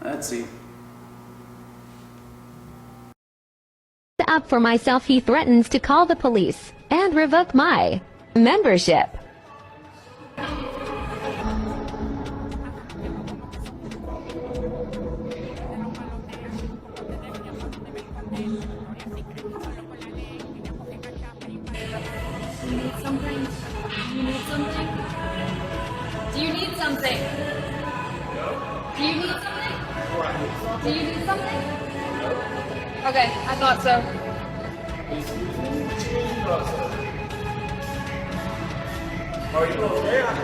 Let's see. Up for myself, he threatens to call the police and revoke my membership. You need something? You need something? Do you need something? Do you need something? Do you need something? Okay, I thought so.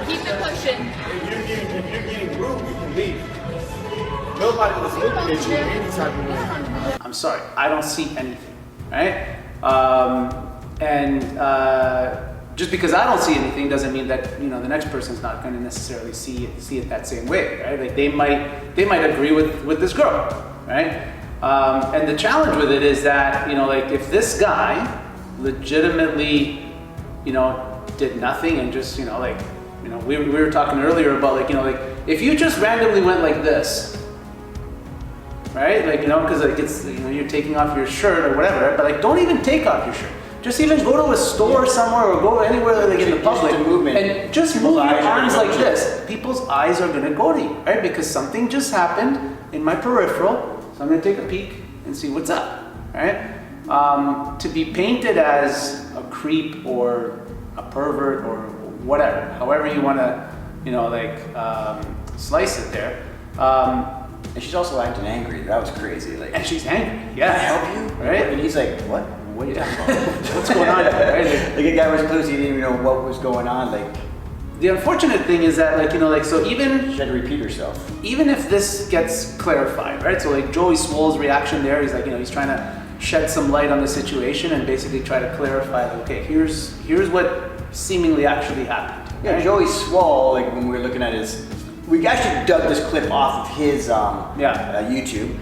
Keep it pushing. If you're getting rude, you can leave. Nobody was looking at you any type of way. I'm sorry, I don't see anything, right? Just because I don't see anything doesn't mean that the next person's not going to necessarily see it that same way, right? Like they might agree with this girl, right? And the challenge with it is that like if this guy legitimately did nothing and just we were talking earlier about like if you just randomly went like this, right? Like because like it's you're taking off your shirt or whatever, right? But like don't even take off your shirt. Just even go to a store somewhere or go anywhere like in the public and just move your arms like this. People's eyes are gonna go to you, right? Because something just happened in my peripheral, so I'm gonna take a peek and see what's up, right? To be painted as a creep or a pervert or whatever, however you wanna, slice it there. And she's also acting angry. That was crazy. Like, and she's angry. Yeah. Can I help you? Right? And he's like, what? What are you talking about? What's going on? Right? Like a guy was close, he didn't even know what was going on. Like the unfortunate thing is that so even she had to repeat herself. Even if this gets clarified, right? So like Joey Swole's reaction there, he's like, he's trying to shed some light on the situation and basically try to clarify, like, okay, here's what seemingly actually happened. Yeah, right? Joey Swole, like when we were looking at we actually dug this clip off of his YouTube.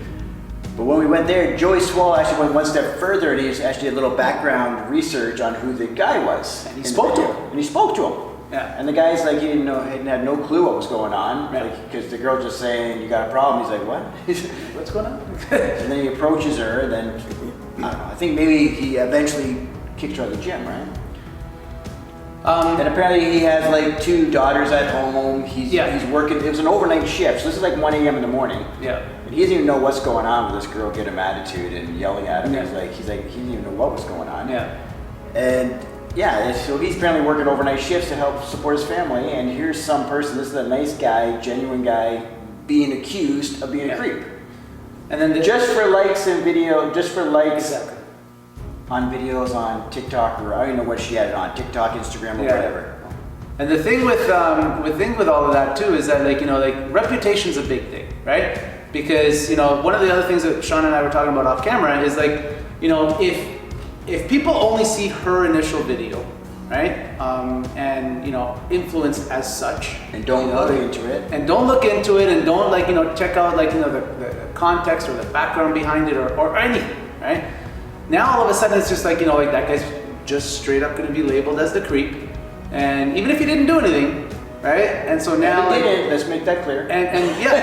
But when we went there, Joey Swole actually went one step further and he actually did a little background research on who the guy was. And he spoke to him. And he spoke to him. Yeah. And the guy's like, he had no clue what was going on. Yeah. Like, because the girl just saying, you got a problem. He's like, what? What's going on? And then he approaches her, and then, I don't know, I think maybe he eventually kicked her out of the gym, right? And apparently he has like 2 daughters at home. He's working, it was an overnight shift, so this is like 1 a.m. in the morning. Yeah. And he doesn't even know what's going on with this girl getting him attitude and yelling at him. Yeah. He's like, he didn't even know what was going on. Yeah. And yeah, so he's apparently working overnight shifts to help support his family, and here's some person, this is a nice guy, genuine guy, being accused of being a creep. And then just for likes and video, just for likes. Exactly. On videos on TikTok, or I don't know what she had it on, TikTok, Instagram, or whatever. And the thing with all of that too is that reputation's a big thing, right? Because one of the other things that Shaun and I were talking about off camera is if people only see her initial video, right, and influenced as such, and don't look into it, and don't check out the context or the background behind it or anything, right? Now all of a sudden it's just that guy's just straight up going to be labeled as the creep, and even if he didn't do anything, right? And so now he didn't. Let's make that clear. And yeah,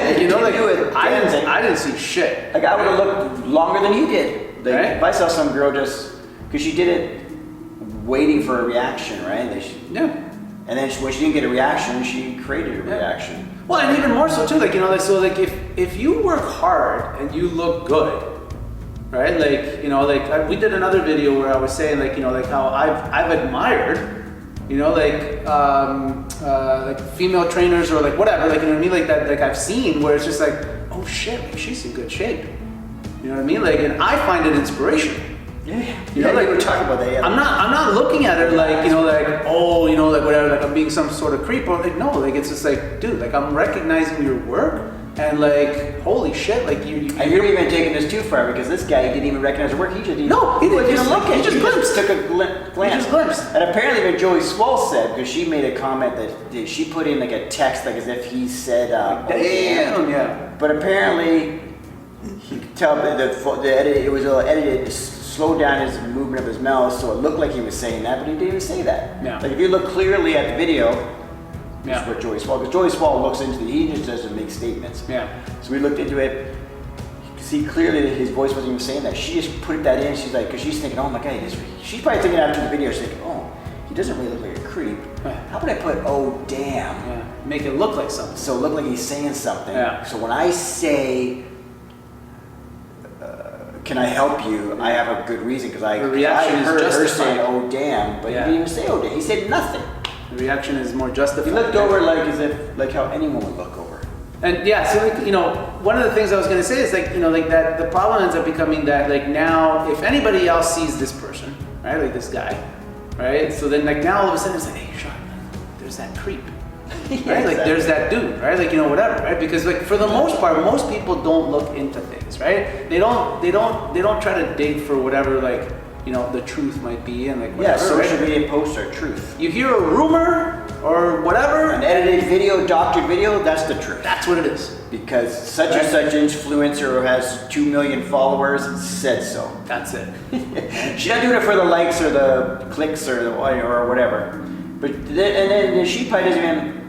I didn't see shit. Like I would have looked longer than he did. Like, right? If I saw some girl because she did it waiting for a reaction, right? Yeah. And then when she didn't get a reaction, she created a reaction. Well, and even more so too, if you work hard and you look good, right? We did another video where I was saying how I've admired, female trainers or whatever, that I've seen where it's just like, oh shit, she's in good shape. You know what I mean? And I find it inspirational. Yeah. We were talking about that. Yeah. I'm not looking at her whatever, I'm being some sort of creep or no, it's just dude, I'm recognizing your work and holy shit, And you're even taking this too far because this guy didn't even recognize her work. He just didn't. No, he didn't even look at it. He just took a glance. He just glimpsed. And apparently, what Joey Swole said, because she made a comment that she put in a text as if he said, damn, yeah. But apparently, he could tell that the edit, it was edited to slow down his movement of his mouth, so it looked like he was saying that, but he didn't even say that. Yeah. If you look clearly at the video, Yeah. Is what Joey Swall, because Joey Swall looks into he just doesn't make statements. Yeah. So we looked into it. You can see clearly that his voice wasn't even saying that. She just put that in. She's like, because she's thinking, oh my God, she's probably thinking after the video, she's like, oh, he doesn't really look like a creep. How about I put, oh damn? Yeah. Make it look like something. So it look like he's saying something. Yeah. So when I say, can I help you? I have a good reason because I heard her say, "Oh damn," but he didn't even say "Oh damn." He said nothing. The reaction is more justified. He looked over like as if like how anyone would look over. And yeah, so like, you know, one of the things I was gonna say is like, you know, like that the problem ends up becoming that like now if anybody else sees this person, right, like this guy, right, so then like now all of a sudden it's like, hey, Shaun, there's that creep. Right? Yeah, like there's that dude, right? Like, you know, whatever, right? Because like for the most part, most people don't look into things, right? They don't try to dig for whatever like, you know, the truth might be and like whatever. Yeah, social right? media posts are truth. You hear a rumor or whatever. An edited video, doctored video, that's the truth. That's what it is. Because such and such influencer who has 2 million followers said so. That's it. She's not doing it for the likes or the clicks or whatever. But then she probably doesn't even.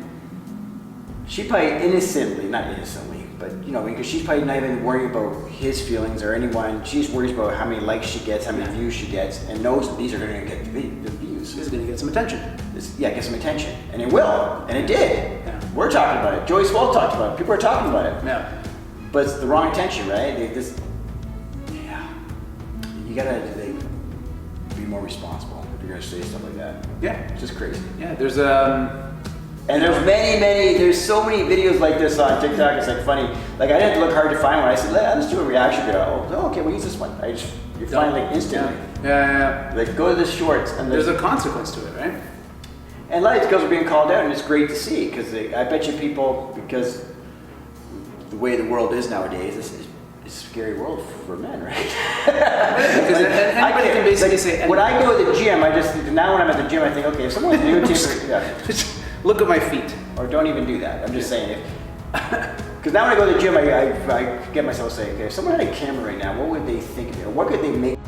She probably innocently, not innocently, but you know, because she's probably not even worried about his feelings or anyone. She's worried about how many likes she gets, how many views she gets, and knows that these are going to get the views. This is going to get some attention. Get some attention, and it will, and it did. Yeah. We're talking about it. Joey Swall talked about it. People are talking about it. Yeah. But it's the wrong attention, right? You gotta be more responsible if you're gonna say stuff like that. Yeah. It's just crazy. Yeah. There's And there's so many videos like this on TikTok. It's like funny. Like I didn't have to look hard to find one. I said, let's do a reaction video. Oh, okay, we'll use this one. You find like instantly. Yeah. Like go to the shorts and There's a consequence to it, right? and a lot of these girls are being called out, and it's great to see because I bet you people, because the way the world is nowadays, it's a scary world for men, right? Because anybody can basically say anything. When I go to the gym, now when I'm at the gym, I think, okay, if someone's new to Look at my feet. or don't even do that. I'm just saying it. Because now when I go to the gym, I get myself saying, okay, if someone had a camera right now, what would they think of it? Or what could they make